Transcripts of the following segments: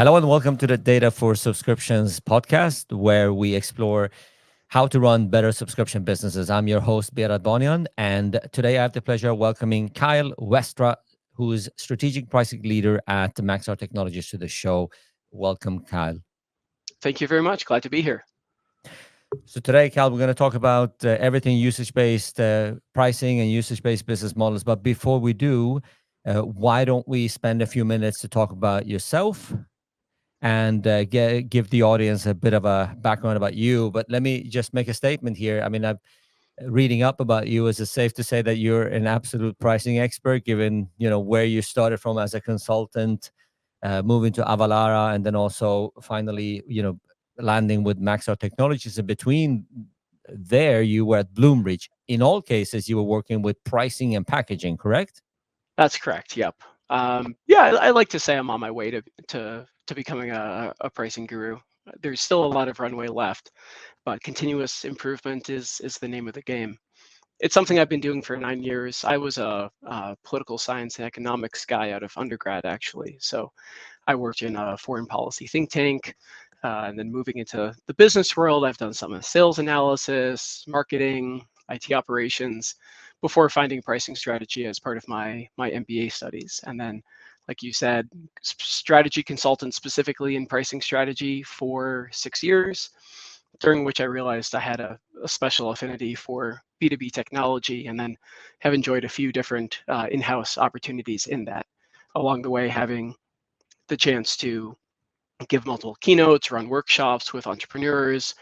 Hello and welcome to the Data for Subscriptions podcast, where we explore how to run better subscription businesses. I'm your host, Berat Bonian, and today I have the pleasure of welcoming Kyle Westra, who is strategic pricing leader at Maxar Technologies, to the show. Welcome, Kyle. Thank you very much. Glad to be here. So today, Kyle, we're going to talk about everything usage-based pricing and usage-based business models. But before we do, why don't we spend a few minutes to talk about yourself and give the audience a bit of a background about you. But let me just make a statement here. I mean, I'm reading up about you. Is it safe to say that you're an absolute pricing expert, given where you started from as a consultant, moving to Avalara, and then also finally landing with Maxar Technologies. In between there, you were at Bloomreach. In all cases, you were working with pricing and packaging, correct? That's correct. Yep. I like to say I'm on my way to becoming a pricing guru. There's still a lot of runway left, but continuous improvement is the name of the game. It's something I've been doing for 9 years. I was a political science and economics guy out of undergrad, actually. So I worked in a foreign policy think tank, and then moving into the business world, I've done some sales analysis, marketing, IT operations, before finding pricing strategy as part of my MBA studies. And then, like you said, strategy consultant specifically in pricing strategy for 6 years, during which I realized I had a special affinity for B2B technology, and then have enjoyed a few different in-house opportunities in that. Along the way, having the chance to give multiple keynotes, run workshops with entrepreneurs,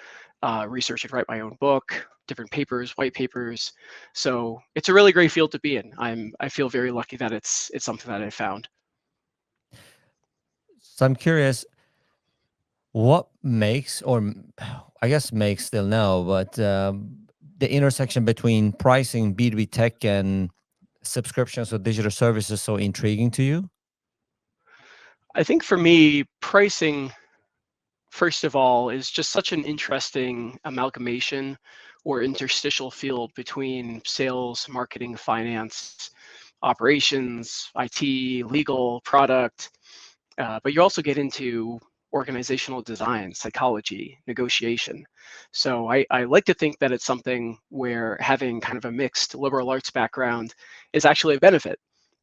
research and write my own book, different papers, white papers. So it's a really great field to be in. I feel very lucky that it's something that I found. So I'm curious, what makes, or I guess makes still now, but the intersection between pricing, B2B tech, and subscriptions or digital services so intriguing to you? I think for me, pricing, first of all, is just such an interesting amalgamation or interstitial field between sales, marketing, finance, operations, IT, legal, product. But you also get into organizational design, psychology, negotiation. So I like to think that it's something where having kind of a mixed liberal arts background is actually a benefit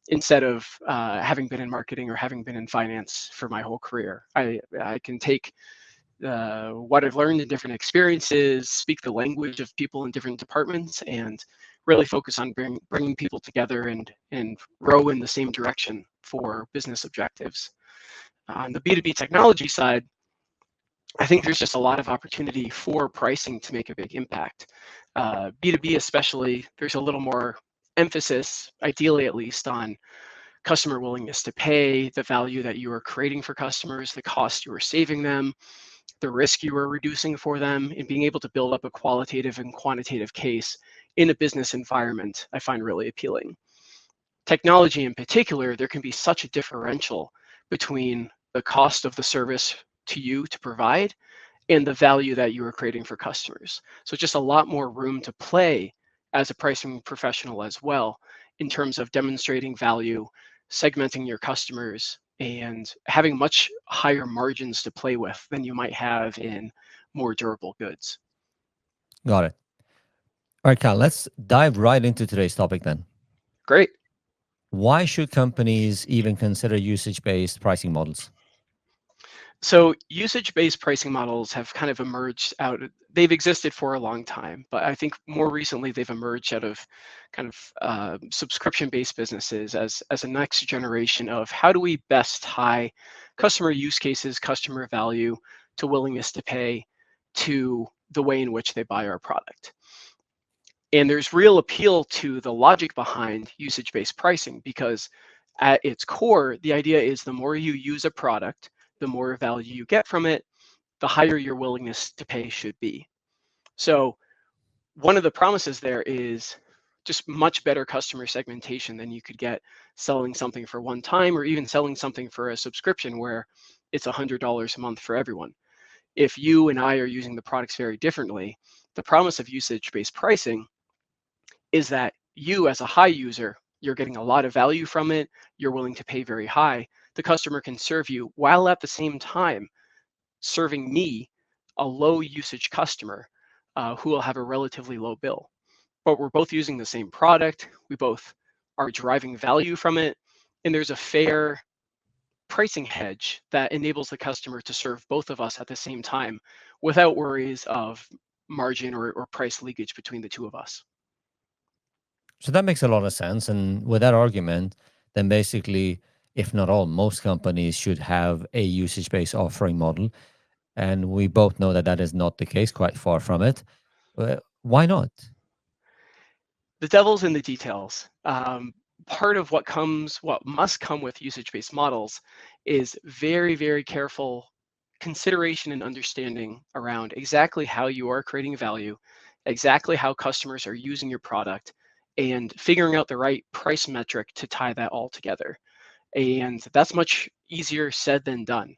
instead of having been in marketing or having been in finance for my whole career. I can take what I've learned in different experiences, speak the language of people in different departments, and really focus on bringing people together and row in the same direction for business objectives. On the B2B technology side, I think there's just a lot of opportunity for pricing to make a big impact. B2B especially, there's a little more emphasis, ideally at least, on customer willingness to pay, the value that you are creating for customers, the cost you are saving them, the risk you are reducing for them, and being able to build up a qualitative and quantitative case in a business environment, I find really appealing. Technology in particular, there can be such a differential between the cost of the service to you to provide and the value that you are creating for customers. So just a lot more room to play as a pricing professional as well in terms of demonstrating value, segmenting your customers, and having much higher margins to play with than you might have in more durable goods. Got it. All right, Kyle, let's dive right into today's topic then. Great. Why should companies even consider usage-based pricing models? So usage-based pricing models have kind of emerged out. They've existed for a long time, but I think more recently they've emerged out of kind of subscription-based businesses as a next generation of how do we best tie customer use cases, customer value to willingness to pay to the way in which they buy our product. And there's real appeal to the logic behind usage-based pricing because at its core, the idea is the more you use a product, the more value you get from it, the higher your willingness to pay should be. So one of the promises there is just much better customer segmentation than you could get selling something for one time or even selling something for a subscription where it's $100 a month for everyone. If you and I are using the products very differently, the promise of usage-based pricing is that you as a high user, you're getting a lot of value from it, you're willing to pay very high. the customer can serve you while at the same time serving me, a low usage customer, who will have a relatively low bill. But we're both using the same product, we both are driving value from it, and there's a fair pricing hedge that enables the customer to serve both of us at the same time without worries of margin or price leakage between the two of us. So that makes a lot of sense. And with that argument, then basically, if not all, most companies should have a usage based offering model. And we both know that that is not the case, quite far from it. Why not? The devil's in the details. Part of what must come with usage-based models is very, very careful consideration and understanding around exactly how you are creating value, exactly how customers are using your product, and figuring out the right price metric to tie that all together. And that's much easier said than done.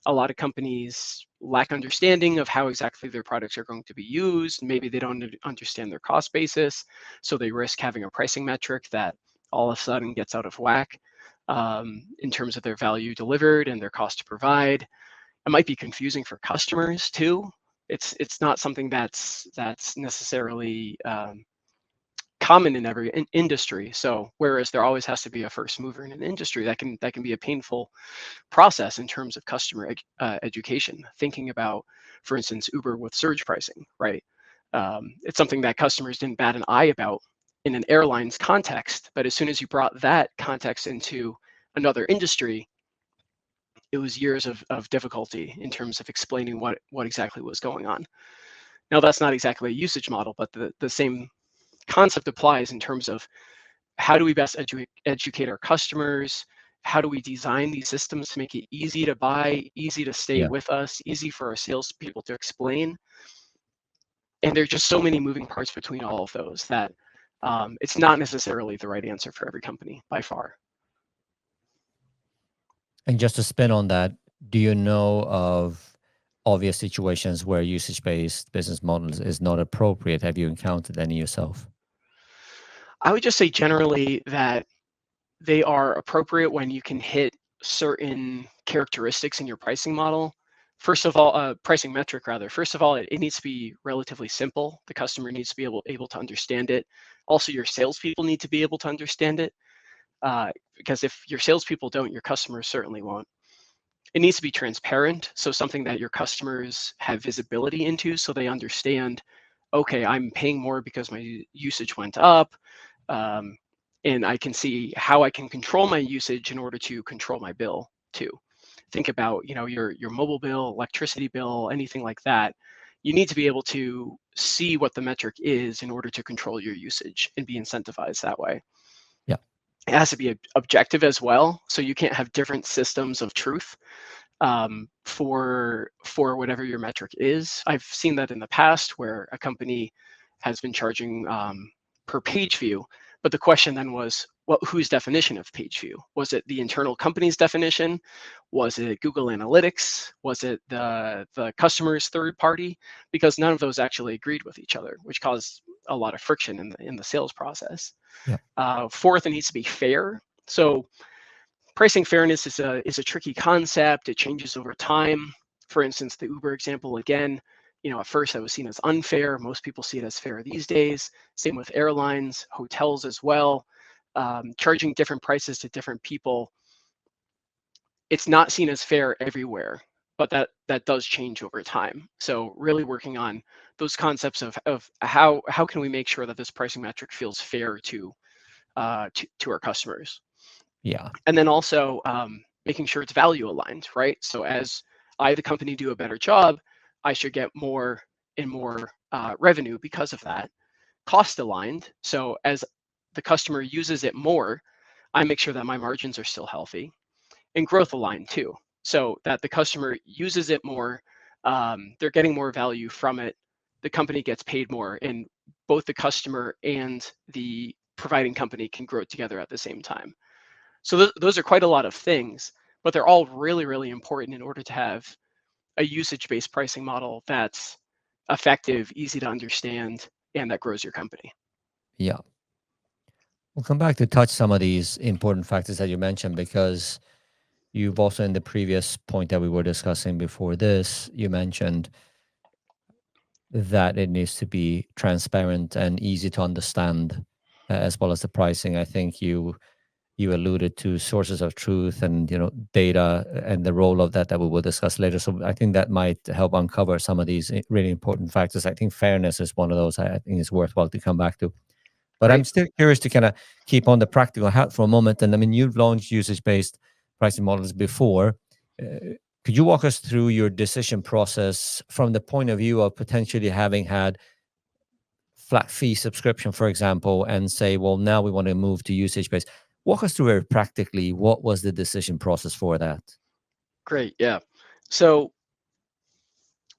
A lot of companies lack understanding of how exactly their products are going to be used. Maybe they don't understand their cost basis, so they risk having a pricing metric that all of a sudden gets out of whack in terms of their value delivered and their cost to provide. It might be confusing for customers too. It's not something that's necessarily common in every industry. So whereas there always has to be a first mover in an industry, that can be a painful process in terms of customer education. Thinking about, for instance, Uber with surge pricing, right? It's something that customers didn't bat an eye about in an airline's context, but as soon as you brought that context into another industry, it was years of difficulty in terms of explaining what exactly was going on. Now, that's not exactly a usage model, but the same concept applies in terms of how do we best educate our customers? How do we design these systems to make it easy to buy, easy to stay Yeah. with us, easy for our salespeople to explain? And there's just so many moving parts between all of those that it's not necessarily the right answer for every company by far. And just to spin on that, do you know of obvious situations where usage based business models is not appropriate? Have you encountered any yourself? I would just say generally that they are appropriate when you can hit certain characteristics in your pricing model. First of all, pricing metric rather. First of all, it needs to be relatively simple. The customer needs to be able to understand it. Also, your salespeople need to be able to understand it, because if your salespeople don't, your customers certainly won't. It needs to be transparent, so something that your customers have visibility into, so they understand, okay, I'm paying more because my usage went up, um, and I can see how I can control my usage in order to control my bill too. Think about, your mobile bill, electricity bill, anything like that. You need to be able to see what the metric is in order to control your usage and be incentivized that way. Yeah. It has to be objective as well, so you can't have different systems of truth for whatever your metric is. I've seen that in the past where a company has been charging per page view, but the question then was, well, whose definition of page view? Was it the internal company's definition? Was it Google Analytics? Was it the customer's third party? Because none of those actually agreed with each other, which caused a lot of friction in the sales process. Yeah. Fourth, it needs to be fair. So pricing fairness is a tricky concept. It changes over time. For instance, the Uber example again, at first that was seen as unfair. Most people see it as fair these days. Same with airlines, hotels as well. Charging different prices to different people. It's not seen as fair everywhere, but that does change over time. So really working on those concepts of how can we make sure that this pricing metric feels fair to our customers. Yeah. And then also making sure it's value aligned, right? So as I, the company, do a better job, I should get more and more revenue because of that. Cost aligned. So as the customer uses it more, I make sure that my margins are still healthy. And growth aligned too. So that the customer uses it more, they're getting more value from it, the company gets paid more, and both the customer and the providing company can grow together at the same time. So those are quite a lot of things, but they're all really, really important in order to have a usage-based pricing model that's effective, easy to understand, and that grows your company. Yeah. We'll come back to touch some of these important factors that you mentioned because You've also, in the previous point that we were discussing before this, you mentioned that it needs to be transparent and easy to understand, as well as the pricing. I think you alluded to sources of truth and data and the role of that we will discuss later. So I think that might help uncover some of these really important factors. I think fairness is one of those I think is worthwhile to come back to. But I'm Great. still curious to kind of keep on the practical hat for a moment. And I mean, you've launched usage-based pricing models before. Could you walk us through your decision process from the point of view of potentially having had flat fee subscription, for example, and say, well, now we want to move to usage-based? Walk us through very practically, what was the decision process for that? Great. Yeah. So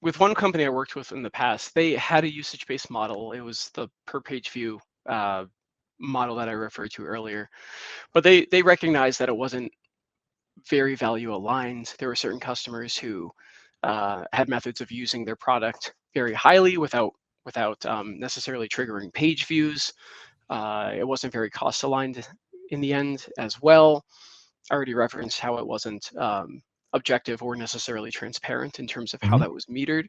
with one company I worked with in the past, they had a usage-based model. It was the per page view model that I referred to earlier. But they recognized that it wasn't very value aligned. There were certain customers who had methods of using their product very highly without necessarily triggering page views. It wasn't very cost aligned in the end as well. I already referenced how it wasn't objective or necessarily transparent in terms of how Hmm. that was metered.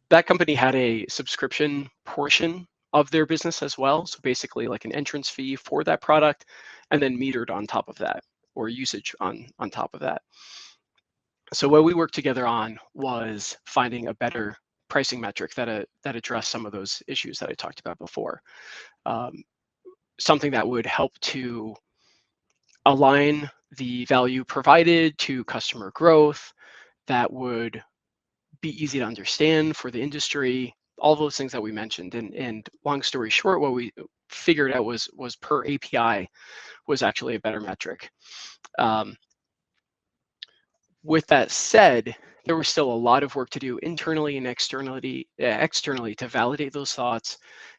That company had a subscription portion of their business as well. So basically like an entrance fee for that product and then metered on top of that, or usage on top of that. So what we worked together on was finding a better pricing metric that addressed some of those issues that I talked about before. Um, Something that would help to align the value provided to customer growth, that would be easy to understand for the industry, all those things that we mentioned. And long story short, what we figured out was per API was actually a better metric. Um, with that said, there was still a lot of work to do internally and externally to validate those thoughts,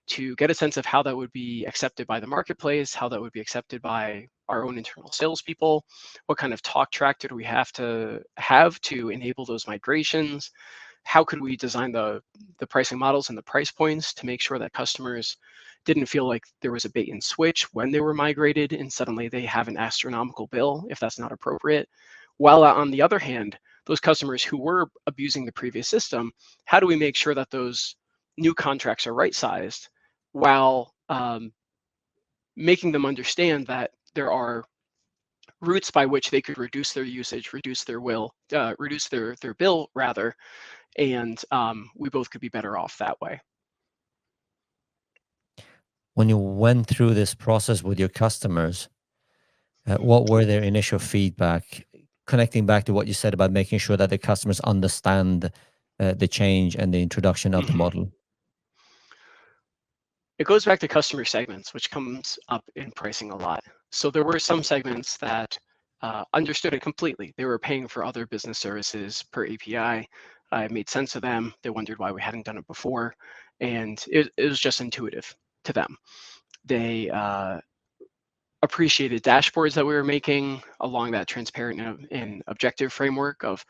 to get a sense of how that would be accepted by the marketplace, how that would be accepted by our own internal salespeople, what kind of talk track did we have to enable those migrations, how could we design the pricing models and the price points to make sure that customers didn't feel like there was a bait and switch when they were migrated and suddenly they have an astronomical bill if that's not appropriate. While on the other hand, those customers who were abusing the previous system, how do we make sure that those new contracts are right sized while making them understand that there are routes by which they could reduce their usage, reduce their bill rather, and we both could be better off that way. When you went through this process with your customers, what were their initial feedback? Connecting back to what you said about making sure that the customers understand the change and the introduction of the Mhm. model. It goes back to customer segments, which comes up in pricing a lot. So there were some segments that understood it completely. They were paying for other business services per API. It made sense to them. They wondered why we hadn't done it before. And it was just intuitive to them. They appreciated dashboards that we were making along that transparent and objective framework of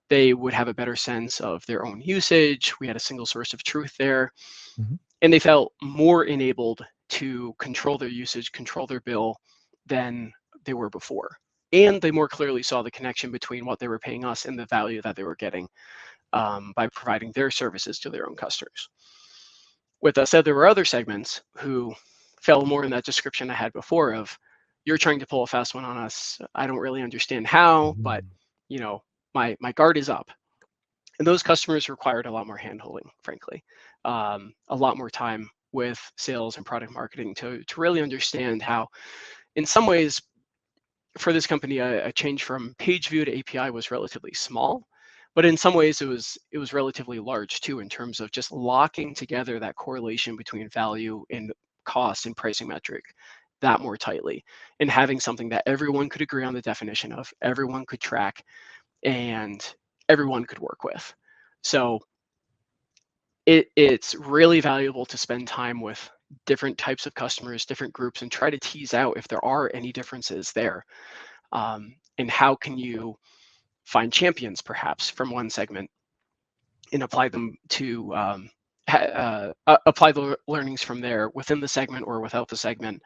they would have a better sense of their own usage. We had a single source of truth there. Mhm. And they felt more enabled to control their usage, control their bill than they were before. And they more clearly saw the connection between what they were paying us and the value that they were getting by providing their services to their own customers. With that said, there were other segments who fell more in that description I had before of, you're trying to pull a fast one on us. I don't really understand how, but Mhm. you know, my guard is up. And those customers required a lot more handholding, frankly, a lot more time with sales and product marketing to really understand how, in some ways, for this company, a change from page view to API was relatively small, but in some ways it was relatively large too in terms of just locking together that correlation between value and cost and pricing metric that more tightly, and having something that everyone could agree on the definition of, everyone could track, and everyone could work with. So it's really valuable to spend time with different types of customers, different groups, and try to tease out if there are any differences there. And how can you find champions perhaps from one segment and apply them to apply the learnings from there within the segment or without the segment,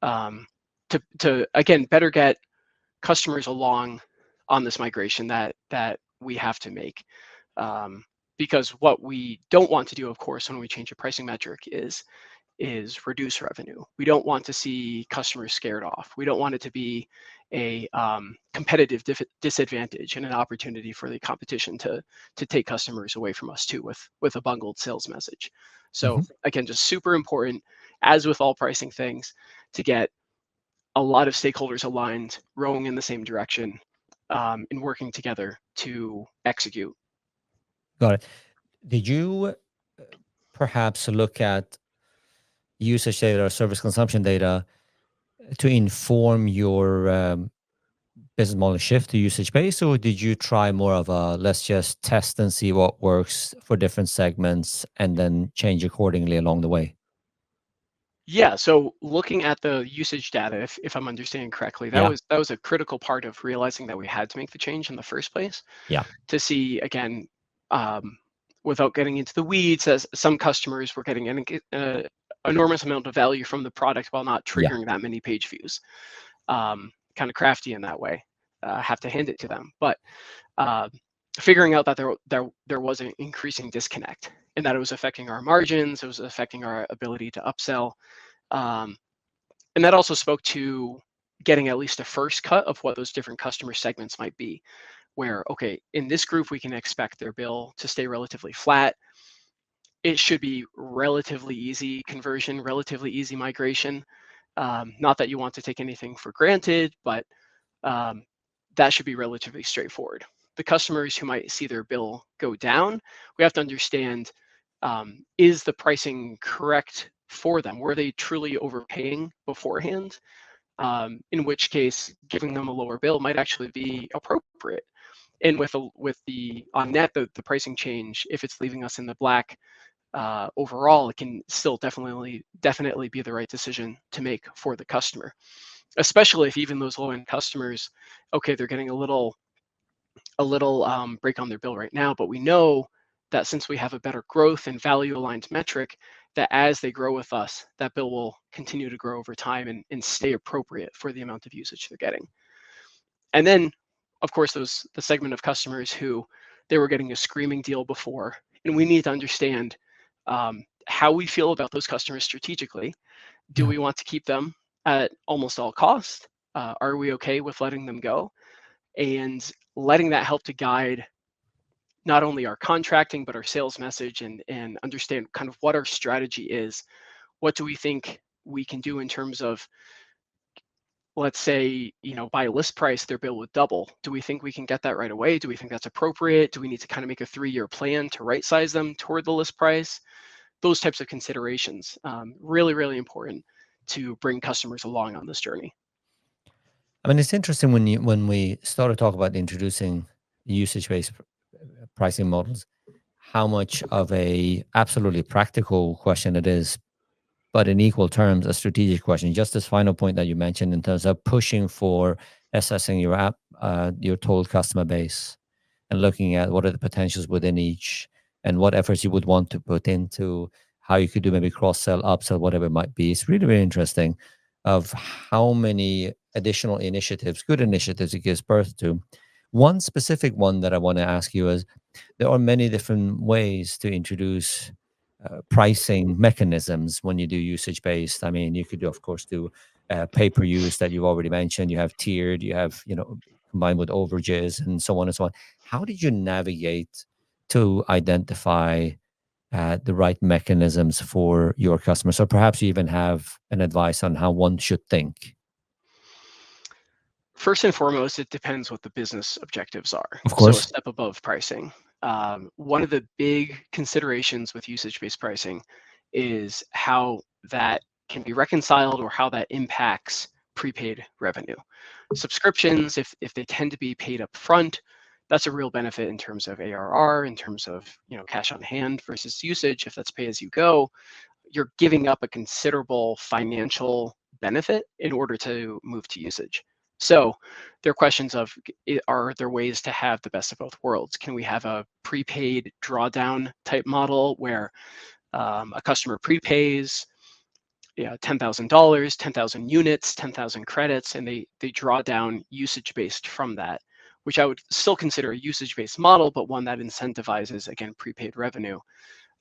to again better get customers along on this migration that we have to make. Because what we don't want to do, of course, when we change a pricing metric is reduce revenue. We don't want to see customers scared off. We don't want it to be a competitive disadvantage and an opportunity for the competition to take customers away from us too with a bungled sales message. So again, just super important, as with all pricing things, to get a lot of stakeholders aligned, rowing in the same direction, and working together to execute. Got it. Did you perhaps look at usage data or service consumption data to inform your business model shift to usage based, or did you try more of a let's just test and see what works for different segments and then change accordingly along the way? Yeah, so looking at the usage data, if I'm understanding correctly, Yeah. that was a critical part of realizing that we had to make the change in the first place. Yeah. To see again, um, without getting into the weeds, as some customers were getting an enormous amount of value from the product while not Yeah. triggering that many page views. Kind of crafty in that way. Have to hand it to them, but uh, figuring out that there was an increasing disconnect and that it was affecting our margins, it was affecting our ability to upsell. Um, and that also spoke to getting at least a first cut of what those different customer segments might be. Where, okay, in this group, we can expect their bill to stay relatively flat. It should be relatively easy conversion, relatively easy migration. Not that you want to take anything for granted, but um, that should be relatively straightforward. The customers who might see their bill go down, we have to understand, is the pricing correct for them? Were they truly overpaying beforehand? In which case, giving them a lower bill might actually be appropriate. And with the on net, the pricing change, if it's leaving us in the black overall, it can still definitely be the right decision to make for the customer, especially if even those low end customers, okay, they're getting a little break on their bill right now, but we know that since we have a better growth and value aligned metric, that as they grow with us, that bill will continue to grow over time and stay appropriate for the amount of usage they're getting. And then, of course, the segment of customers who they were getting a screaming deal before, and we need to understand how we feel about those customers strategically. Do Yeah. we want to keep them at almost all cost? Are we okay with letting them go? And letting that help to guide not only our contracting but our sales message, and understand kind of what our strategy is. What do we think we can do in terms of, let's say, by list price, their bill would double. Do we think we can get that right away? Do we think that's appropriate? Do we need to kind of make a 3-year plan to right size them toward the list price? Those types of considerations, really, really important to bring customers along on this journey. I mean, it's interesting when we started talking about introducing usage-based pricing models, how much of a absolutely practical question it is, but in equal terms, a strategic question. Just this final point that you mentioned in terms of pushing for assessing your your total customer base, and looking at what are the potentials within each, and what efforts you would want to put into how you could do maybe cross sell, upsell, whatever it might be. It's really, very interesting of how many additional initiatives, good initiatives it gives birth to. One specific one that I want to ask you is there are many different ways to introduce pricing mechanisms when you do usage based. I mean, you could, of course, do pay per use that you've already mentioned. You have tiered, you have, combined with overages and so on and so on. How did you navigate to identify the right mechanisms for your customers? Or perhaps you even have an advice on how one should think. First and foremost, it depends what the business objectives are. Of So a course. step above pricing. One of the big considerations with usage-based pricing is how that can be reconciled or how that impacts prepaid revenue. Subscriptions, if they tend to be paid up front, that's a real benefit in terms of ARR, in terms of cash on hand, versus usage. If that's pay as you go, you're giving up a considerable financial benefit in order to move to usage. So there are questions of, are there ways to have the best of both worlds? Can we have a prepaid drawdown type model where a customer prepays, $10,000, 10,000 units, 10,000 credits, and they draw down usage based from that, which I would still consider a usage based model, but one that incentivizes, again, prepaid revenue.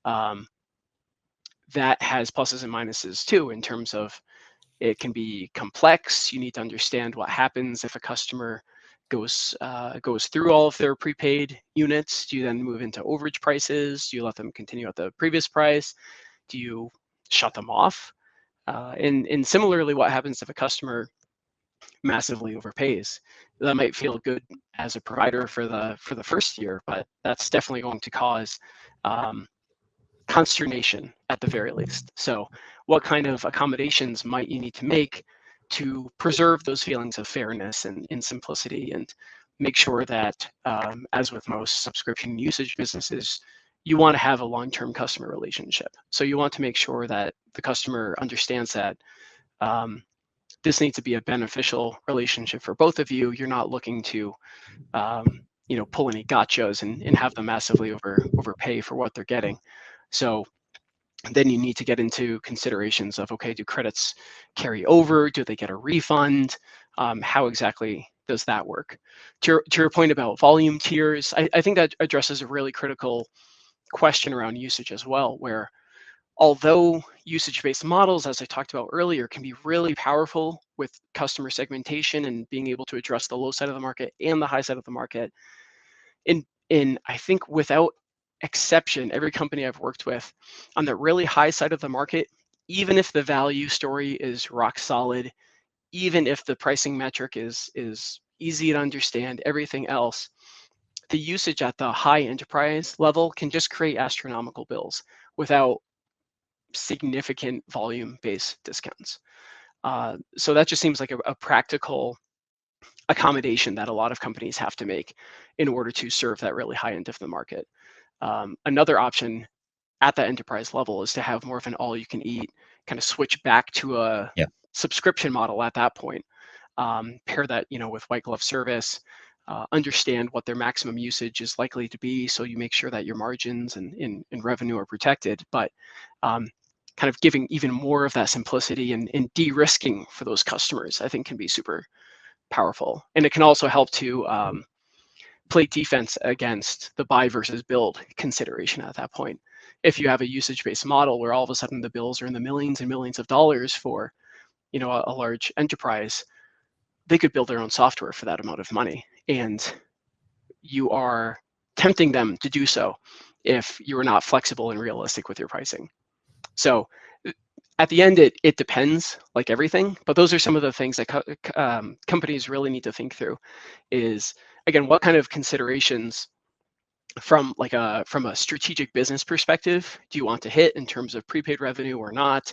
That has pluses and minuses too, in terms of it can be complex. You need to understand what happens if a customer goes through all of their prepaid units. Do you then move into overage prices? Do you let them continue at the previous price? Do you shut them off? And similarly, what happens if a customer massively overpays? That might feel good as a provider for the first year, but that's definitely going to cause consternation at the very least. So what kind of accommodations might you need to make to preserve those feelings of fairness and simplicity, and make sure that, as with most subscription usage businesses, you want to have a long-term customer relationship. So you want to make sure that the customer understands that this needs to be a beneficial relationship for both of you. You're not looking to pull any gotchas and have them massively overpay for what they're getting. So then you need to get into considerations of, okay, do credits carry over? Do they get a refund? How exactly does that work? To your point about volume tiers, I think that addresses a really critical question around usage as well, where although usage-based models, as I talked about earlier, can be really powerful with customer segmentation and being able to address the low side of the market and the high side of the market, in I think without exception, every company I've worked with on the really high side of the market, even if the value story is rock solid, even if the pricing metric is easy to understand, everything else, the usage at the high enterprise level can just create astronomical bills without significant volume-based discounts. So that just seems like a practical accommodation that a lot of companies have to make in order to serve that really high end of the market. Another option at the enterprise level is to have more of an all-you-can-eat, kind of switch back to a Yeah. subscription model at that point. Pair that with white glove service, understand what their maximum usage is likely to be, so you make sure that your margins and revenue are protected, but kind of giving even more of that simplicity and de-risking for those customers, I think can be super powerful. And it can also help to play defense against the buy versus build consideration at that point. If you have a usage-based model where all of a sudden the bills are in the millions and millions of dollars for a large enterprise, they could build their own software for that amount of money, and you are tempting them to do so if you are not flexible and realistic with your pricing. So at the end, it depends, like everything, but those are some of the things that companies really need to think through. Is, again, what kind of considerations from a strategic business perspective do you want to hit in terms of prepaid revenue or not?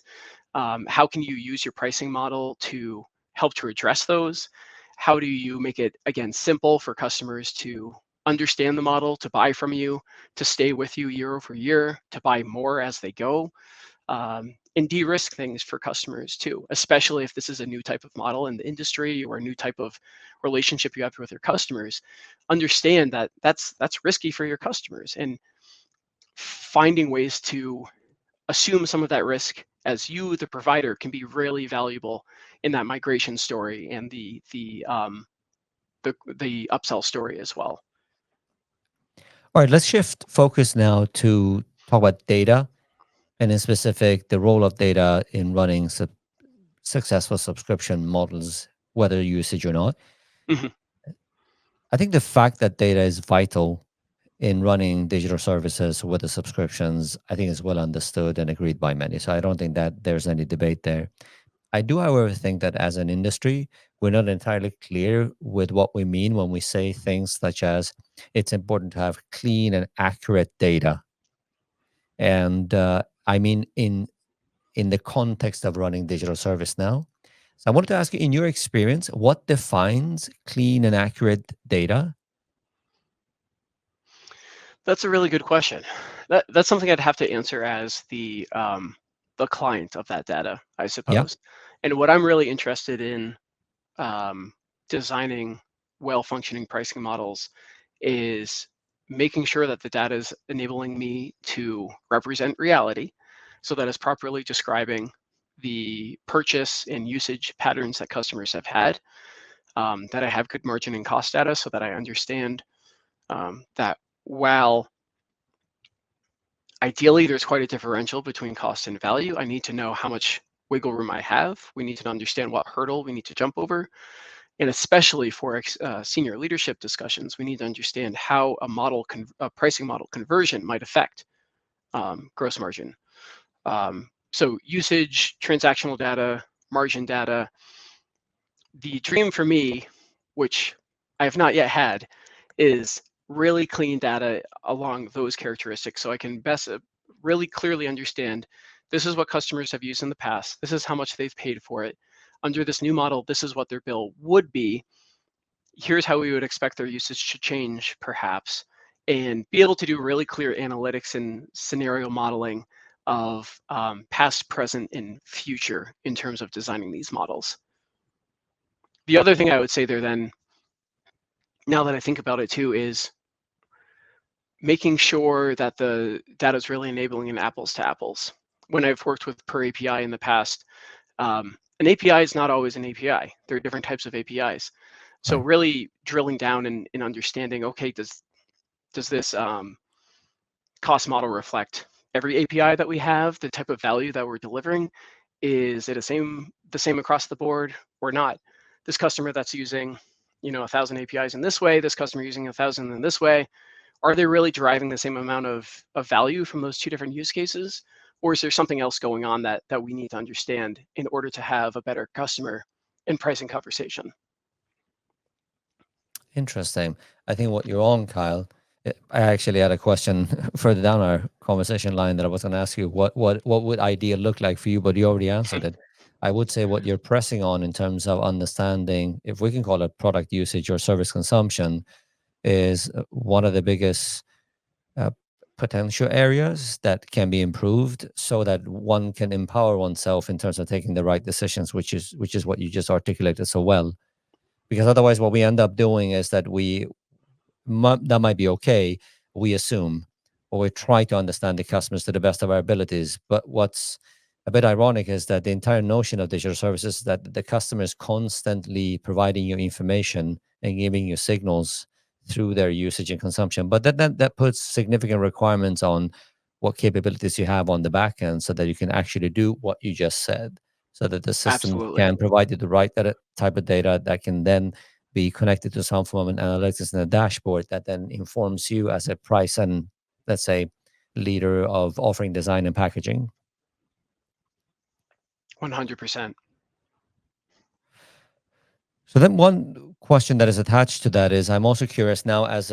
How can you use your pricing model to help to address those? How do you make it, again, simple for customers to understand the model, to buy from you, to stay with you year over year, to buy more as they go? And de-risk things for customers too, especially if this is a new type of model in the industry or a new type of relationship you have with your customers. Understand that that's risky for your customers, and finding ways to assume some of that risk as you, the provider, can be really valuable in that migration story and the upsell story as well. All right, let's shift focus now to talk about data, and in specific, the role of data in running successful subscription models, whether usage or not. Mhm. I think the fact that data is vital in running digital services with the subscriptions, I think is well understood and agreed by many. So I don't think that there's any debate there. I do, however, think that as an industry, we're not entirely clear with what we mean when we say things such as it's important to have clean and accurate data. And I mean, in the context of running digital service now. So I wanted to ask you, in your experience, what defines clean and accurate data? That's a really good question. That's something I'd have to answer as the client of that data, I Yeah. suppose. And what I'm really interested in, designing well-functioning pricing models, is making sure that the data is enabling me to represent reality, so that it's properly describing the purchase and usage patterns that customers have had, that I have good margin and cost data so that I understand that while ideally there's quite a differential between cost and value, I need to know how much wiggle room I have. We need to understand what hurdle we need to jump over. And especially for senior leadership discussions, we need to understand how a pricing model conversion might affect gross margin. So usage, transactional data, margin data. The dream for me, which I have not yet had, is really clean data along those characteristics so I can best really clearly understand this is what customers have used in the past. This is how much they've paid for it. Under this new model, this is what their bill would be. Here's how we would expect their usage to change, perhaps, and be able to do really clear analytics and scenario modeling of past, present, and future in terms of designing these models. The other thing I would say there then, now that I think about it too, is making sure that the data is really enabling an apples to apples. When I've worked with per API in the past, an API is not always an API. There are different types of APIs. So Right. really drilling down and understanding, okay, does this cost model reflect every API that we have, the type of value that we're delivering? Is it the same across the board or not? This customer that's using, 1,000 APIs in this way, this customer using 1,000 in this way, are they really deriving the same amount of value from those two different use cases? Or is there something else going on that we need to understand in order to have a better customer and pricing conversation? Interesting. I think what you're on, Kyle. I actually had a question further down our conversation line that I was going to ask you. What would ideal look like for you? But you already answered it. I would say what you're pressing on in terms of understanding, if we can call it product usage or service consumption, is one of the biggest uh, potential areas that can be improved, so that one can empower oneself in terms of taking the right decisions, which is what you just articulated so well. Because otherwise, what we end up doing is that that might be okay. We assume, or we try to understand the customers to the best of our abilities. But what's a bit ironic is that the entire notion of digital services is that the customer is constantly providing you information and giving you signals through their usage and consumption. But that puts significant requirements on what capabilities you have on the back end, so that you can actually do what you just said, so that the system Absolutely. can provide you the right type of data that can then be connected to some form of analytics and a dashboard that then informs you as a price and, let's say, leader of offering design and packaging. 100%. So then one question that is attached to that is, I'm also curious now, as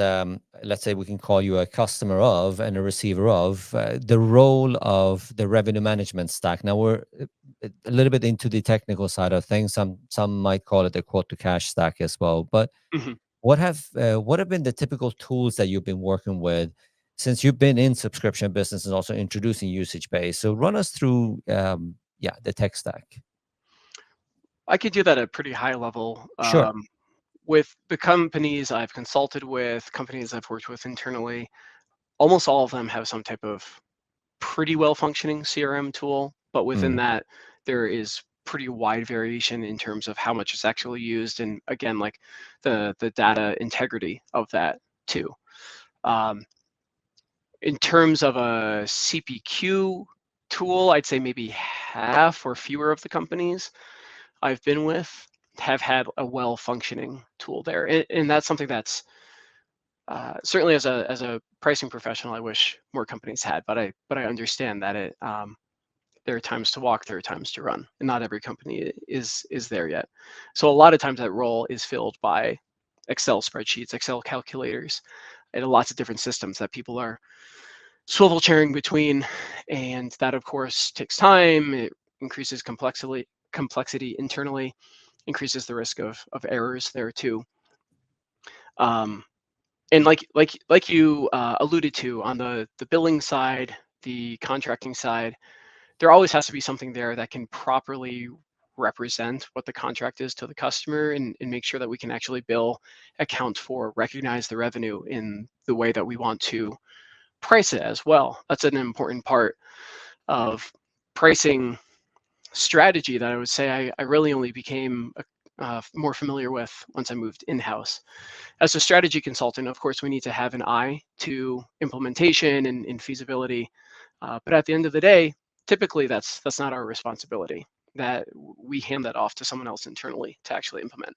let's say we can call you a customer of and a receiver of, the role of the revenue management stack. Now we're a little bit into the technical side of things. Some might call it the quote to cash stack as well. But Mhm. what have been the typical tools that you've been working with since you've been in subscription business and also introducing usage based? So run us through, yeah, the tech stack. I could do that at a pretty high level. Sure. With the companies I've consulted with, companies I've worked with internally, almost all of them have some type of pretty well functioning CRM tool, but within Mm. that, there is pretty wide variation in terms of how much is actually used, and again, like the data integrity of that too. Um, in terms of a CPQ tool, I'd say maybe half or fewer of the companies I've been with have had a well functioning tool there, and that's something that's certainly as a pricing professional, I wish more companies had, but I understand that there are times to walk, there are times to run, and not every company is there yet. So a lot of times that role is filled by Excel spreadsheets, Excel calculators, and lots of different systems that people are swivel chairing between, and that of course takes time. It increases complexity internally, increases the risk of errors there too. Um, and like you alluded to on the billing side, the contracting side, there always has to be something there that can properly represent what the contract is to the customer, and make sure that we can actually bill, account for, recognize the revenue in the way that we want to price it as well. That's an important part of pricing strategy that I would say I really only became more familiar with once I moved in-house. As a strategy consultant, of course, we need to have an eye to implementation and feasibility. But at the end of the day, typically that's not our responsibility. That we hand that off to someone else internally to actually implement.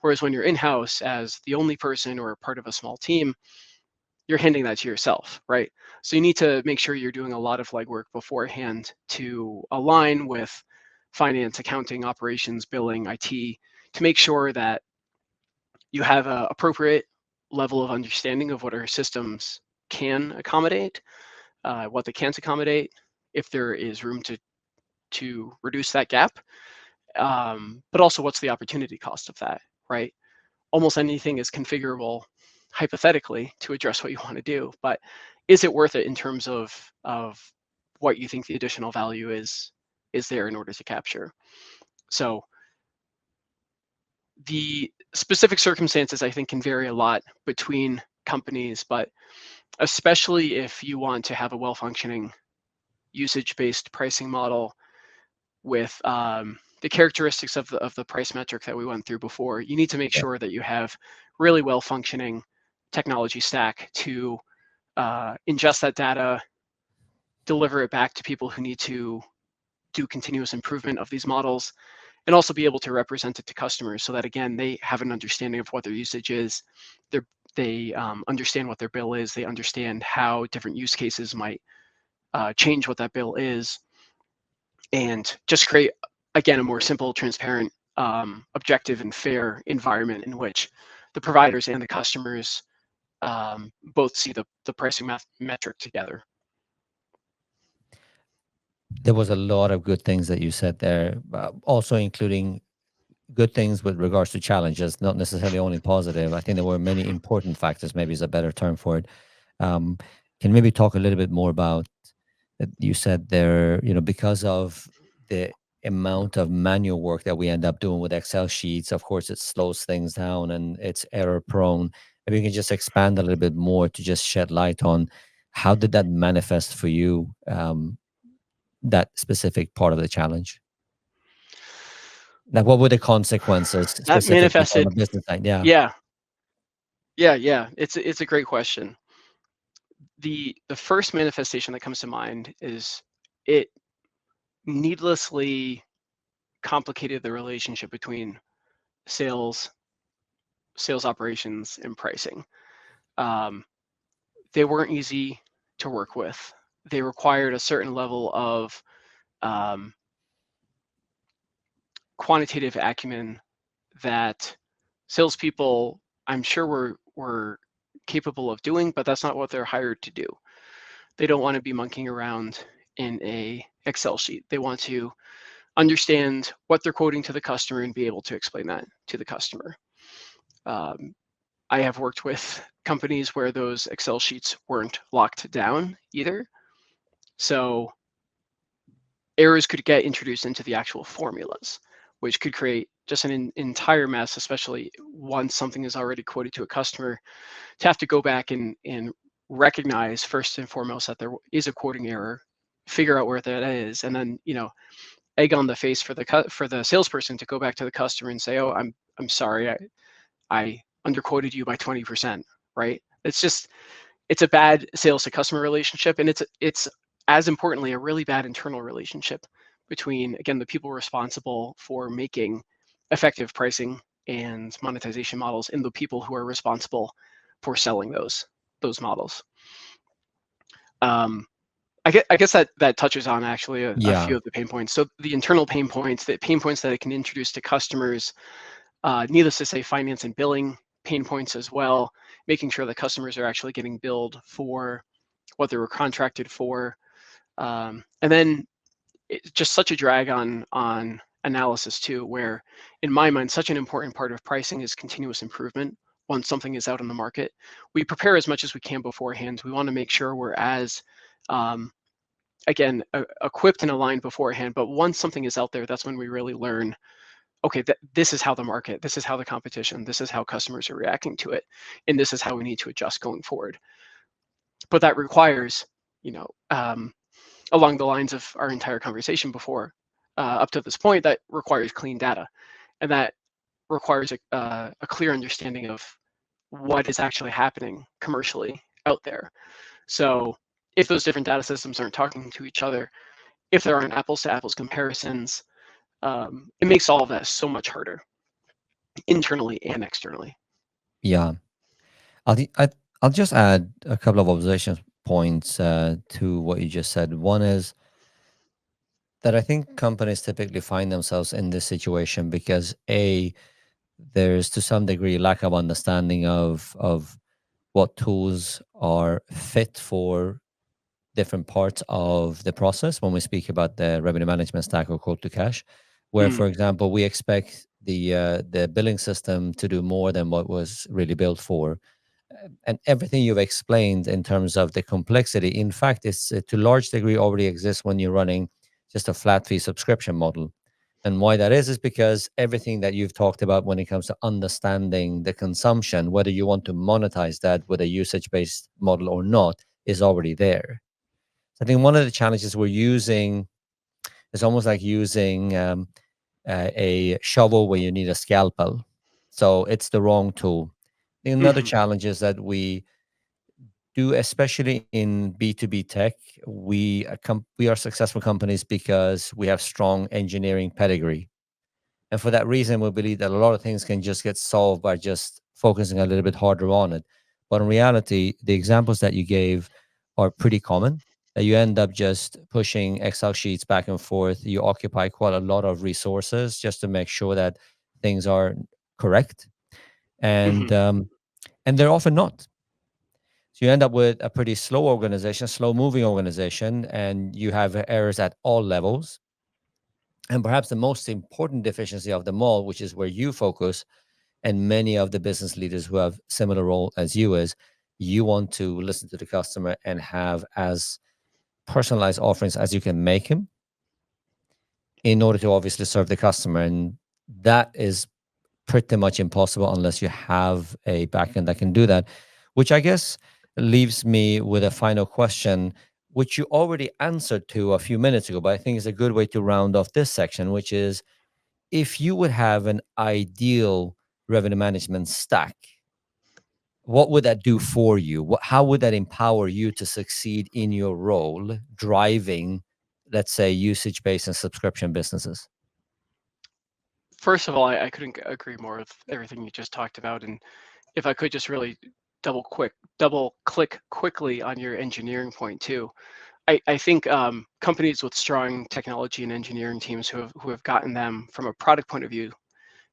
Whereas when you're in-house as the only person or part of a small team, you're handing that to yourself, right? So you need to make sure you're doing a lot of legwork beforehand to align with finance, accounting, operations, billing, IT, to make sure that you have an appropriate level of understanding of what our systems can accommodate, what they can't accommodate, if there is room to reduce that gap, but also what's the opportunity cost of that, right? Almost anything is configurable hypothetically to address what you want to do, but is it worth it in terms of what you think the additional value is there in order to capture? So the specific circumstances I think can vary a lot between companies, but especially if you want to have a well-functioning usage-based pricing model with the characteristics of the price metric that we went through before, you need to make Yeah. sure that you have really well-functioning technology stack to ingest that data, deliver it back to people who need to do continuous improvement of these models, and also be able to represent it to customers so that, again, they have an understanding of what their usage is, they understand what their bill is, they understand how different use cases might change what that bill is, and just create, again, a more simple, transparent, objective, and fair environment in which the providers and the customers both see the pricing metric together. There was a lot of good things that you said there, also including good things with regards to challenges, not necessarily only positive. I think there were many important factors, maybe is a better term for it. Um, can you maybe talk a little bit more about that you said there, because of the amount of manual work that we end up doing with Excel sheets, of course, it slows things down and it's error prone. Maybe you can just expand a little bit more to just shed light on how did that manifest for you, that specific part of the challenge? Like, what were the consequences That specifically from a manifested, business side? Yeah. yeah, yeah. It's a great question. The first manifestation that comes to mind is it needlessly complicated the relationship between sales, sales operations, and pricing. Um, they weren't easy to work with. They required a certain level of um, quantitative acumen that salespeople, I'm sure, were capable of doing, but that's not what they're hired to do. They don't want to be monkeying around in a Excel sheet. They want to understand what they're quoting to the customer and be able to explain that to the customer. Um, I have worked with companies where those Excel sheets weren't locked down either. So errors could get introduced into the actual formulas, which could create just an entire mess, especially once something is already quoted to a customer, to have to go back and recognize first and foremost that there is a quoting error, figure out where that is, and then, egg on the face for the salesperson to go back to the customer and say, "Oh, I'm sorry, I underquoted you by 20%." Right? It's a bad sales to customer relationship, and it's as importantly a really bad internal relationship between, again, the people responsible for making effective pricing and monetization models and the people who are responsible for selling those models. I guess that touches on actually a Yeah. few of the pain points. So the internal pain points, the pain points that it can introduce to customers, needless to say, finance and billing pain points as well, making sure that customers are actually getting billed for what they were contracted for. And then it's just such a drag on analysis too, where in my mind, such an important part of pricing is continuous improvement. Once something is out on the market, we prepare as much as we can beforehand. We want to make sure we're as um, again equipped and aligned beforehand. But once something is out there, that's when we really learn, okay, this is how the market, this is how the competition, this is how customers are reacting to it, and this is how we need to adjust going forward. But that requires, you know, along the lines of our entire conversation before, up to this point, that requires clean data, and that requires a clear understanding of what is actually happening commercially out there. So if those different data systems aren't talking to each other, if there aren't apples to apples comparisons, it makes all of that so much harder internally and externally. Yeah. I'll just add a couple of observation points to what you just said. One is that I think companies typically find themselves in this situation because there's to some degree lack of understanding of what tools are fit for different parts of the process when we speak about the revenue management stack or quote to cash, where, Mm, for example, we expect the billing system to do more than what was really built for. And everything you've explained in terms of the complexity, in fact, it's to large degree already exists when you're running just a flat fee subscription model. And why that is because everything that you've talked about when it comes to understanding the consumption, whether you want to monetize that with a usage based model or not, is already there. So I think one of the challenges we're using is almost like using a shovel where you need a scalpel. So it's the wrong tool. Another mhm. challenge is that we do, especially in B2B tech, we are successful companies because we have strong engineering pedigree. And for that reason, we believe that a lot of things can just get solved by just focusing a little bit harder on it. But in reality, the examples that you gave are pretty common. That you end up just pushing Excel sheets back and forth. You occupy quite a lot of resources just to make sure that things are correct, and Mhm. um, and they're often not. So you end up with a pretty slow organization, slow moving organization, and you have errors at all levels. And perhaps the most important deficiency of them all, which is where you focus, and many of the business leaders who have similar role as you is, you want to listen to the customer and have as personalized offerings as you can make him in order to obviously serve the customer. And that is pretty much impossible unless you have a backend that can do that, which I guess leaves me with a final question, which you already answered to a few minutes ago, but I think is a good way to round off this section, which is if you would have an ideal revenue management stack, what would that do for you? How would that empower you to succeed in your role driving, let's say, usage based and subscription businesses? First of all, I couldn't agree more with everything you just talked about. And if I could just really double click quickly on your engineering point too. I think companies with strong technology and engineering teams who have gotten them from a product point of view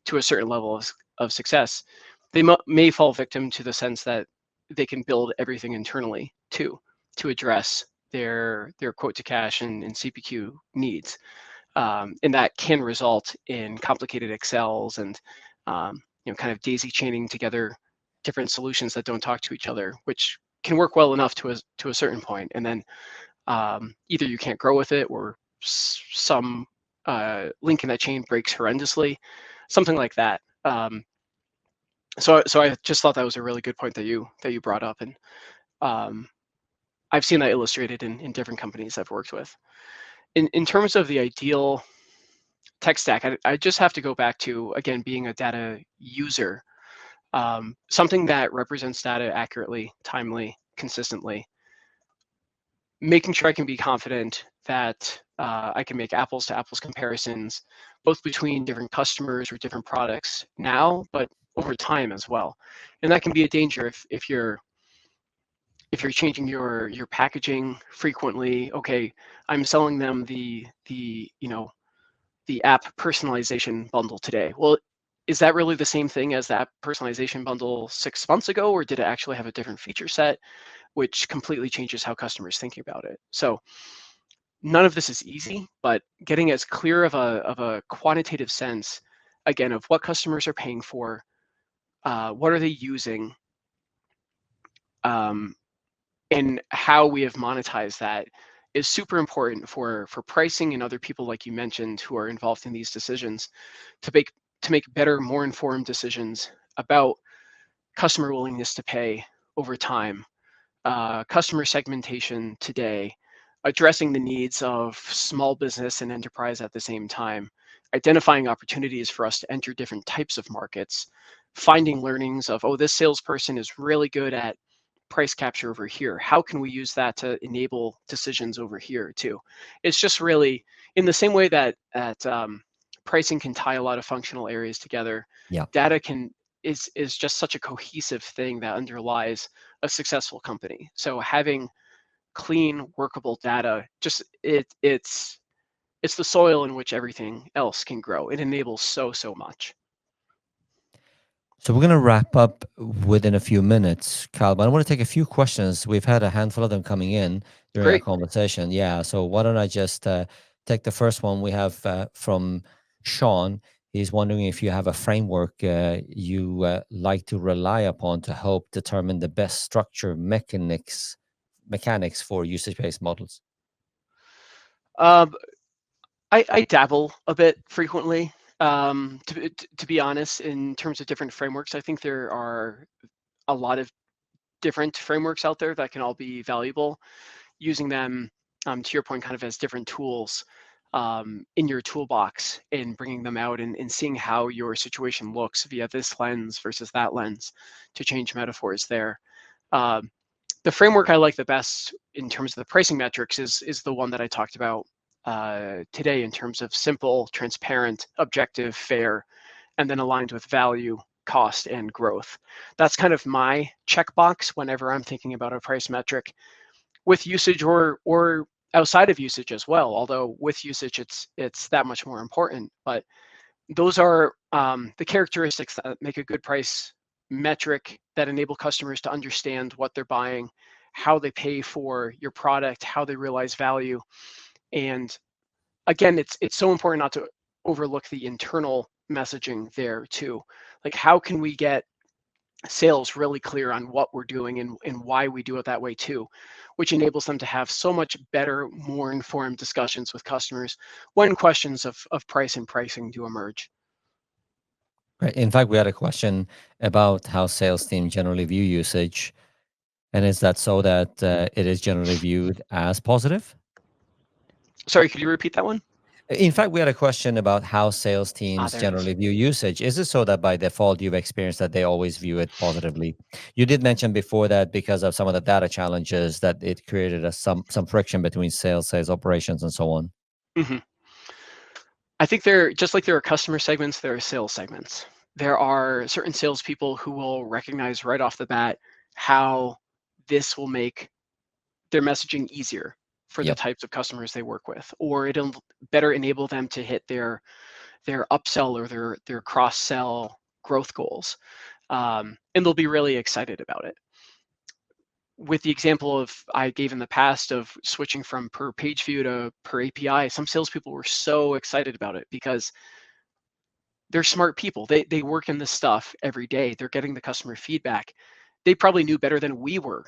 to a certain level of success, they may fall victim to the sense that they can build everything internally too to address their quote to cash and CPQ needs, and that can result in complicated Excels and kind of daisy chaining together different solutions that don't talk to each other, which can work well enough to a certain point, and then either you can't grow with it or some link in that chain breaks horrendously, something like that. So I just thought that was a really good point that you brought up, and um, I've seen that illustrated in different companies I've worked with. In terms of the ideal tech stack, I just have to go back to again being a data user, something that represents data accurately, timely, consistently, making sure I can be confident that I can make apples to apples comparisons, both between different customers or different products now, but over time as well. And that can be a danger if you're changing your packaging frequently. Okay, I'm selling them the app personalization bundle today. Well, is that really the same thing as the app personalization bundle 6 months ago, or did it actually have a different feature set, which completely changes how customers thinking about it? So none of this is easy, but getting as clear of a quantitative sense, again, of what customers are paying for, what are they using, um, and how we have monetized that is super important for pricing and other people like you mentioned who are involved in these decisions to make better, more informed decisions about customer willingness to pay over time, customer segmentation today, addressing the needs of small business and enterprise at the same time, identifying opportunities for us to enter different types of markets, finding learnings of, oh, this salesperson is really good at price capture over here. How can we use that to enable decisions over here too? It's just really in the same way that pricing can tie a lot of functional areas together. Yeah. Data is just such a cohesive thing that underlies a successful company. So having clean, workable data, just it's the soil in which everything else can grow. It enables so much. So we're going to wrap up within a few minutes, Cal, but I want to take a few questions. We've had a handful of them coming in during our Great. conversation. Yeah. So why don't I just take the first one we have from Sean. He's wondering if you have a framework you like to rely upon to help determine the best structure mechanics for usage-based models. Um, I dabble a bit frequently. To be honest, in terms of different frameworks, I think there are a lot of different frameworks out there that can all be valuable. Using them, to your point, kind of as different tools in your toolbox and bringing them out and seeing how your situation looks via this lens versus that lens to change metaphors there. Um, the framework I like the best in terms of the pricing metrics is the one that I talked about today in terms of simple, transparent, objective, fair, and then aligned with value, cost, and growth. That's kind of my checkbox whenever I'm thinking about a price metric with usage or outside of usage as well. Although with usage, it's that much more important. But those are the characteristics that make a good price metric that enable customers to understand what they're buying, how they pay for your product, how they realize value. And again, it's so important not to overlook the internal messaging there too. Like how can we get sales really clear on what we're doing and why we do it that way too, which enables them to have so much better, more informed discussions with customers when questions of price and pricing do emerge. Right. In fact, we had a question about how sales teams generally view usage. And is that so that it is generally viewed as positive? Sorry, could you repeat that one? In fact, we had a question about how sales Ah, teams there it is. generally view usage. Is it so that by default you've experienced that they always view it positively? You did mention before that because of some of the data challenges that it created some friction between sales operations, and so on. hmm I think there, just like there are customer segments, there are sales segments. There are certain salespeople who will recognize right off the bat how this will make their messaging easier for the Yep. types of customers they work with, or it'll better enable them to hit their upsell or their cross sell growth goals, and they'll be really excited about it. With the example of I gave in the past of switching from per page view to per API, some salespeople were so excited about it because they're smart people. They work in this stuff every day. They're getting the customer feedback. They probably knew better than we were,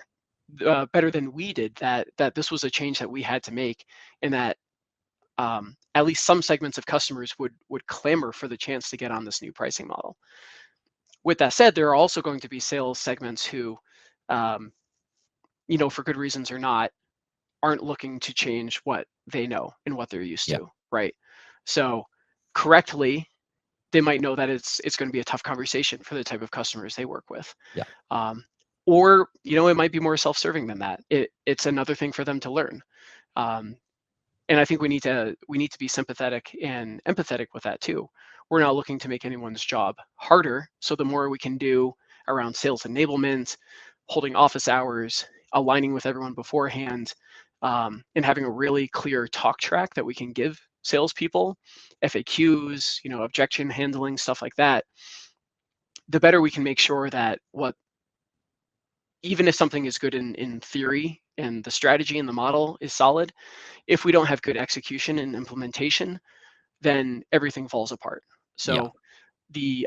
better than we did, that this was a change that we had to make, and that at least some segments of customers would clamor for the chance to get on this new pricing model. With that said, there are also going to be sales segments who, um, for good reasons or not, aren't looking to change what they know and what they're used Yep. to, right? So correctly, they might know that it's going to be a tough conversation for the type of customers they work with. Yeah. Um, or it might be more self-serving than that. It's another thing for them to learn. Um, and I think we need to be sympathetic and empathetic with that too. We're not looking to make anyone's job harder. So the more we can do around sales enablement, holding office hours, aligning with everyone beforehand, and having a really clear talk track that we can give salespeople, FAQs, objection handling, stuff like that, the better we can make sure that even if something is good in theory and the strategy and the model is solid, if we don't have good execution and implementation, then everything falls apart. Yeah. So the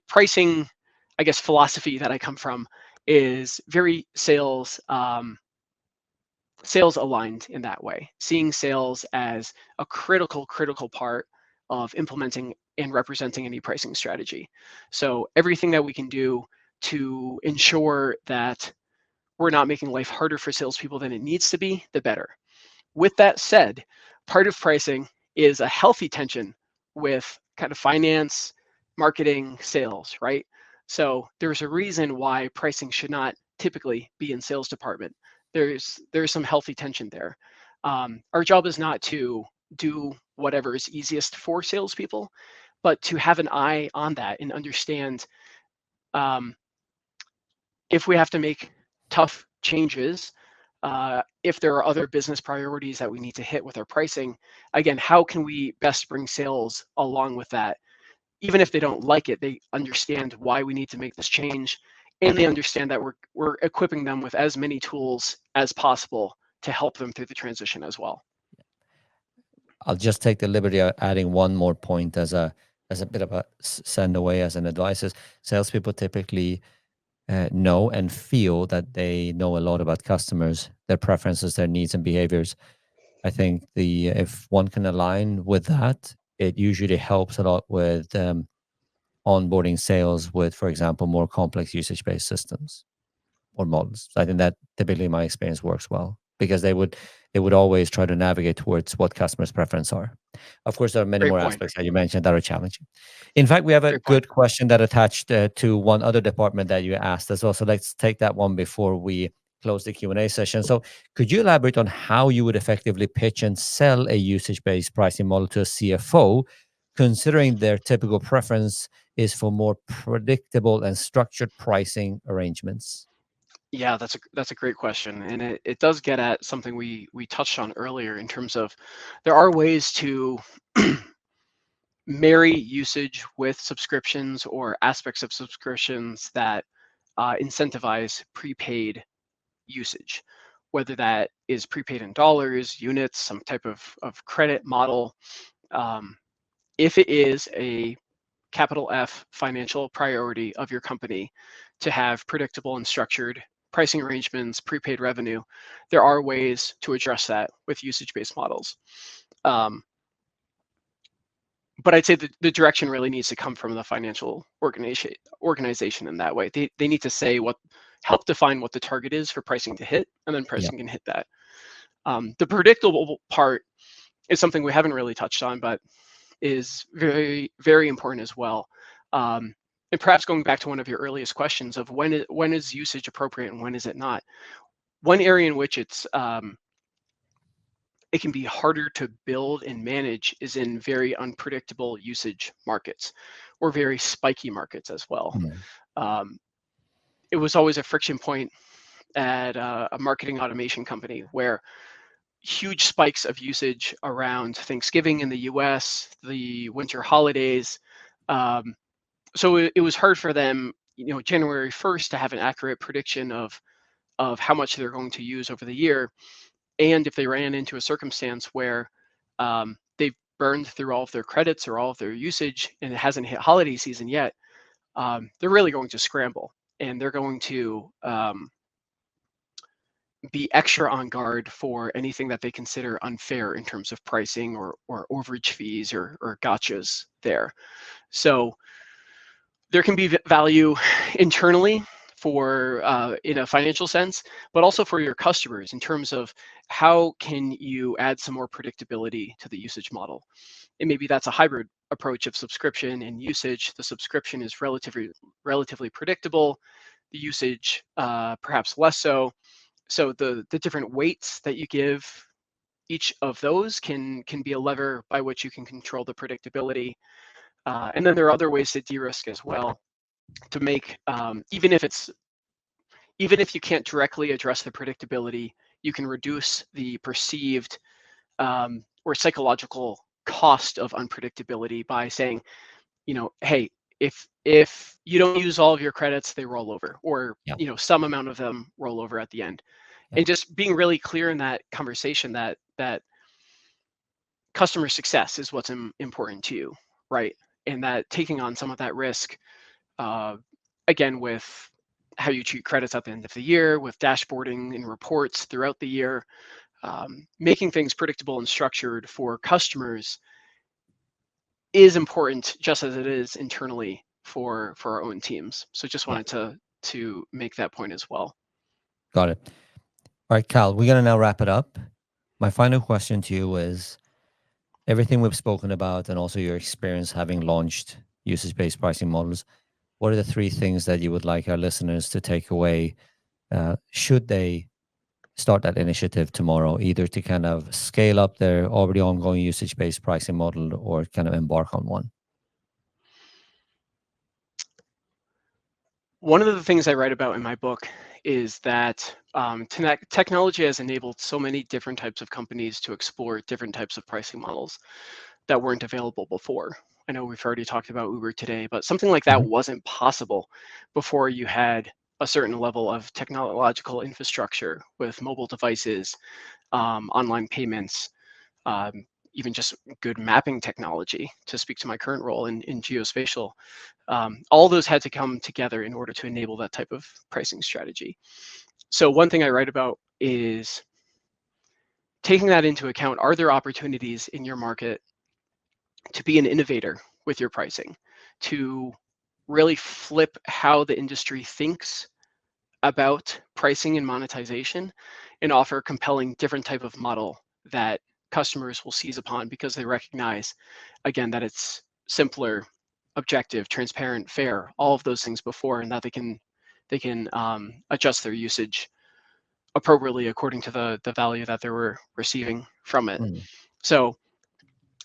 pricing, I guess, philosophy that I come from is very sales aligned in that way, seeing sales as a critical part of implementing and representing any pricing strategy. So everything that we can do to ensure that we're not making life harder for salespeople than it needs to be, the better. With that said, part of pricing is a healthy tension with kind of finance, marketing, sales, right? So there's a reason why pricing should not typically be in sales department. There's some healthy tension there. Our job is not to do whatever is easiest for salespeople, but to have an eye on that and understand um, if we have to make tough changes, if there are other business priorities that we need to hit with our pricing, again, how can we best bring sales along with that? Even if they don't like it, they understand why we need to make this change, and they understand that we're equipping them with as many tools as possible to help them through the transition as well. I'll just take the liberty of adding one more point as a bit of a send away as an advice. Is salespeople typically know and feel that they know a lot about customers, their preferences, their needs and behaviors. I think if one can align with that, it usually helps a lot with onboarding sales with, for example, more complex usage-based systems or models. I think that typically, my experience, works well because they would always try to navigate towards what customers' preference are. Of course, there are many Great more point. aspects that you mentioned that are challenging. In fact, we have a Great point. good question that attached to one other department that you asked as well. So let's take that one before we close the Q&A session. So could you elaborate on how you would effectively pitch and sell a usage-based pricing model to a CFO, considering their typical preference is for more predictable and structured pricing arrangements? Yeah, that's a great question, and it does get at something we touched on earlier in terms of there are ways to marry usage with subscriptions or aspects of subscriptions that incentivize prepaid usage, whether that is prepaid in dollars, units, some type of credit model. Um, if it is a capital F financial priority of your company to have predictable and structured pricing arrangements, prepaid revenue, there are ways to address that with usage-based models. Um, but I'd say the direction really needs to come from the financial organization in that way. They need to say help define what the target is for pricing to hit, and then Yeah. pricing can hit that. The predictable part is something we haven't really touched on, but is very, very important as well. And perhaps going back to one of your earliest questions of when is usage appropriate and when is it not? One area in which it can be harder to build and manage is in very unpredictable usage markets or very spiky markets as well. Mm. Um, it was always a friction point at a marketing automation company where huge spikes of usage around Thanksgiving in the US, the winter holidays. Um, so it was hard for them, January 1st to have an accurate prediction of how much they're going to use over the year. And if they ran into a circumstance where they've burned through all of their credits or all of their usage and it hasn't hit holiday season yet, they're really going to scramble and they're going to be extra on guard for anything that they consider unfair in terms of pricing or overage fees or gotchas there. So there can be value internally for in a financial sense, but also for your customers in terms of how can you add some more predictability to the usage model. And maybe that's a hybrid approach of subscription and usage. The subscription is relatively predictable, the usage perhaps less so. So the different weights that you give each of those can be a lever by which you can control the predictability. And then there are other ways to de-risk as well to make even if you can't directly address the predictability, you can reduce the perceived or psychological cost of unpredictability by saying, hey, if you don't use all of your credits, they roll over, or Yeah. some amount of them roll over at the end. Yeah. And just being really clear in that conversation that customer success is what's important to you, right? And that taking on some of that risk, uh, again, with how you treat credits at the end of the year, with dashboarding and reports throughout the year, making things predictable and structured for customers is important, just as it is internally for our own teams. So just Yeah. wanted to make that point as well. Got it. All right, Cal, we're going to now wrap it up. My final question to you is everything we've spoken about and also your experience having launched usage-based pricing models. What are the three things that you would like our listeners to take away should they start that initiative tomorrow, either to kind of scale up their already ongoing usage-based pricing model or kind of embark on one? One of the things I write about in my book is that technology has enabled so many different types of companies to explore different types of pricing models that weren't available before. I know we've already talked about Uber today, but something like that Mhm. wasn't possible before you had a certain level of technological infrastructure with mobile devices, online payments, um, even just good mapping technology, to speak to my current role in geospatial. All those had to come together in order to enable that type of pricing strategy. So one thing I write about is taking that into account. Are there opportunities in your market to be an innovator with your pricing, to really flip how the industry thinks about pricing and monetization, and offer a compelling different type of model that customers will seize upon because they recognize, again, that it's simpler, objective, transparent, fair, all of those things before, and that they can adjust their usage appropriately according to the value that they were receiving from it. Mm. So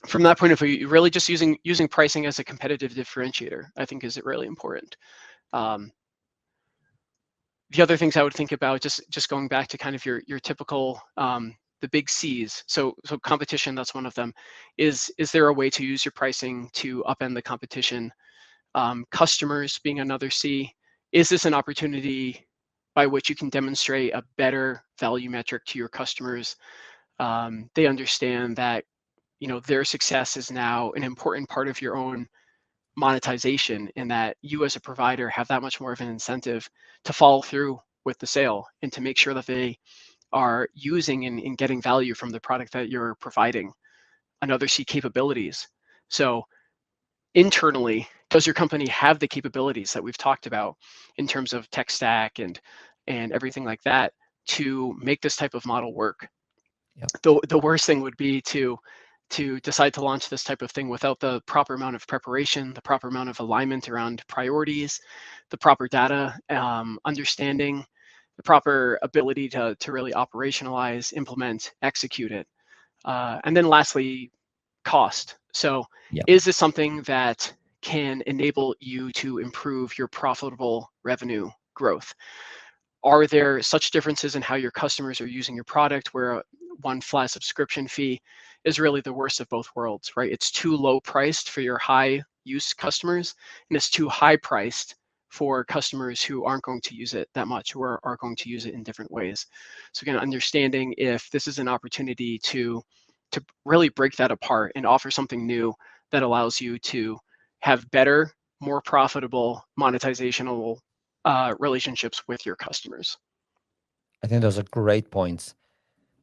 from that point of view, really just using pricing as a competitive differentiator, I think, is really important. Um, the other things I would think about, just going back to kind of your typical the big C's. So competition, that's one of them. Is there a way to use your pricing to upend the competition? Customers being another C. Is this an opportunity by which you can demonstrate a better value metric to your customers? They understand that their success is now an important part of your own monetization, and that you as a provider have that much more of an incentive to follow through with the sale and to make sure that they are using and getting value from the product that you're providing. Another C, capabilities. So internally, does your company have the capabilities that we've talked about in terms of tech stack and everything like that to make this type of model work? Yeah. The worst thing would be to decide to launch this type of thing without the proper amount of preparation, the proper amount of alignment around priorities, the proper data understanding, the proper ability to really operationalize, implement, execute it. And then lastly, cost. So Yeah. is this something that can enable you to improve your profitable revenue growth? Are there such differences in how your customers are using your product where one flat subscription fee is really the worst of both worlds, right? It's too low priced for your high use customers, and it's too high priced for customers who aren't going to use it that much, who are going to use it in different ways. So again, understanding if this is an opportunity to really break that apart and offer something new that allows you to have better, more profitable monetizational relationships with your customers. I think those are great points.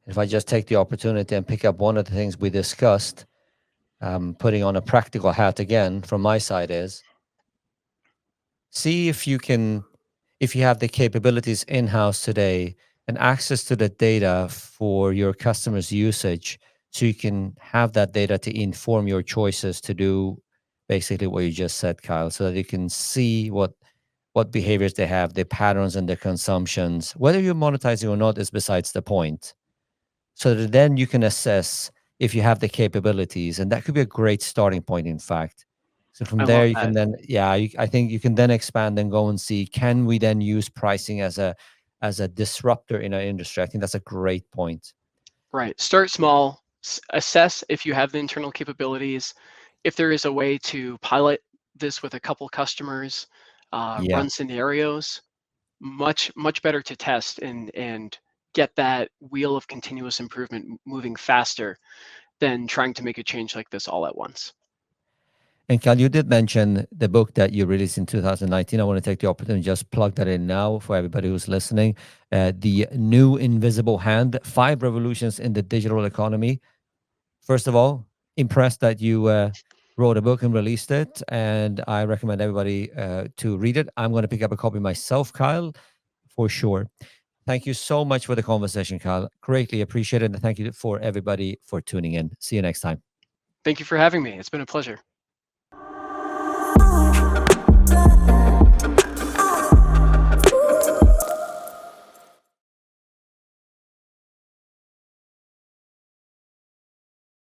If I just take the opportunity and pick up one of the things we discussed, putting on a practical hat again from my side is see if you have the capabilities in-house today and access to the data for your customers' usage, so you can have that data to inform your choices to do basically what you just said, Kyle, so that you can see what behaviors they have, their patterns and their consumptions. Whether you're monetizing or not is besides the point. So that then you can assess if you have the capabilities, and that could be a great starting point, in fact. So from I there, love you can that. then, yeah, I think you can then expand and go and see, can we then use pricing as a disruptor in our industry? I think that's a great point. Right. Start small, assess if you have the internal capabilities, if there is a way to pilot this with a couple customers, Yeah. run scenarios. Much better to test and get that wheel of continuous improvement moving faster than trying to make a change like this all at once. And Cal, you did mention the book that you released in 2019. I want to take the opportunity to just plug that in now for everybody who's listening. The New Invisible Hand, 5 Revolutions in the Digital Economy. First of all, impressed that you wrote a book and released it, and I recommend everybody to read it. I'm going to pick up a copy myself, Kyle, for sure. Thank you so much for the conversation, Carl. Greatly appreciated. And thank you for everybody for tuning in. See you next time. Thank you for having me. It's been a pleasure.